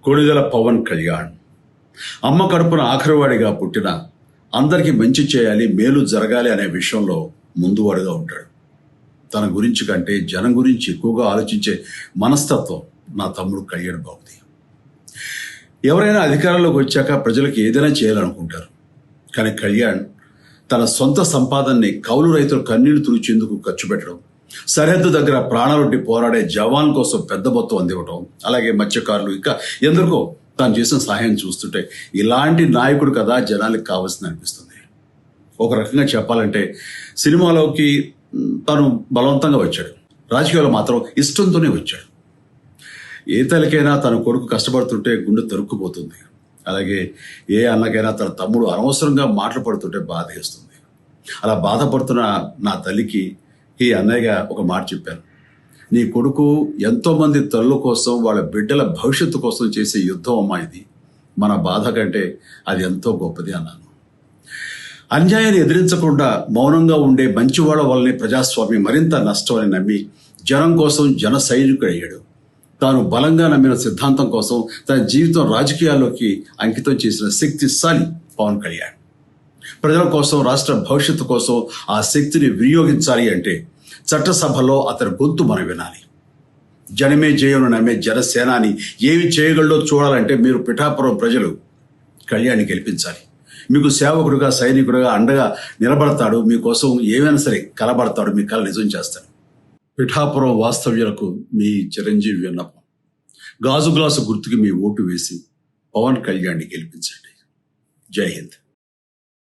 కొణిదెల పవన్ కళ్యాణ్ అమ్మ కడుపున ఆఖరివాడిగా పుట్టిన అందరికీ మంచి చేయాలి, మేలు జరగాలి అనే విషయంలో ముందువాడుగా ఉంటాడు. తన గురించి కంటే జనం గురించి ఎక్కువగా ఆలోచించే మనస్తత్వం నా తమ్ముడు కళ్యాణ్ బాబుది. ఎవరైనా అధికారంలోకి వచ్చాక ప్రజలకు ఏదైనా చేయాలనుకుంటారు. కానీ కళ్యాణ్ తన సొంత సంపాదనని కౌలు రైతులు కన్నీళ్లు తుడిచేందుకు ఖర్చు పెట్టడం, సరిహద్దు దగ్గర ప్రాణాలొడ్డి పోరాడే జవాన్ కోసం పెద్ద మొత్తం అందివ్వటం, అలాగే మత్స్యకారులు ఇంకా ఎందరికో తాను చేసిన సహాయం చూస్తుంటే ఇలాంటి నాయకుడు కదా జనానికి కావాల్సింది అనిపిస్తుంది. ఒక రకంగా చెప్పాలంటే సినిమాలోకి తను బలవంతంగా వచ్చాడు, రాజకీయాల్లో మాత్రం ఇష్టంతోనే వచ్చాడు. ఏ తల్లికైనా తన కొడుకు కష్టపడుతుంటే గుండె తరుక్కుపోతుంది. అలాగే ఏ అన్నకైనా తన తమ్ముడు అనవసరంగా మాటలు పడుతుంటే బాధ వేస్తుంది. అలా బాధపడుతున్న నా తల్లికి ఈ అన్నయ్యగా ఒక మాట చెప్పాను. నీ కొడుకు ఎంతోమంది తల్లుల కోసం, వాళ్ళ బిడ్డల భవిష్యత్తు కోసం చేసే యుద్ధం అమ్మా ఇది. మన బాధ కంటే అది ఎంతో గొప్పది అన్నాను. అన్యాయాన్ని ఎదిరించకుండా మౌనంగా ఉండే మంచివాళ్ల వల్లనే ప్రజాస్వామ్యం మరింత నష్టం అని నమ్మి జనం కోసం జన సైనికుడు అయ్యాడు. తాను బలంగా నమ్మిన సిద్ధాంతం కోసం తన జీవితం రాజకీయాల్లోకి అంకితం చేసిన శక్తిశాలి పవన్ కళ్యాణ్. ప్రజల కోసం, రాష్ట్ర భవిష్యత్తు కోసం ఆ శక్తిని వినియోగించాలి అంటే చట్టసభలో అతని గొంతు మనం వినాలి. జనమే జయను నమ్మే జనసేనాని ఏమి చేయగలడో చూడాలంటే మీరు పిఠాపురం ప్రజలు కళ్యాణ్ని గెలిపించాలి. మీకు సేవకుడుగా, సైనికుడుగా అండగా నిలబడతాడు. మీకోసం ఏమైనా సరే కలబడతాడు, మీ కళ నిజం చేస్తాడు. పిఠాపురం వాస్తవ్యులకు మీ చిరంజీవి విన్నపం, గాజు గ్లాసు గుర్తుకి మీ ఓటు వేసి పవన్ కళ్యాణ్ని గెలిపించండి. జై హింద్.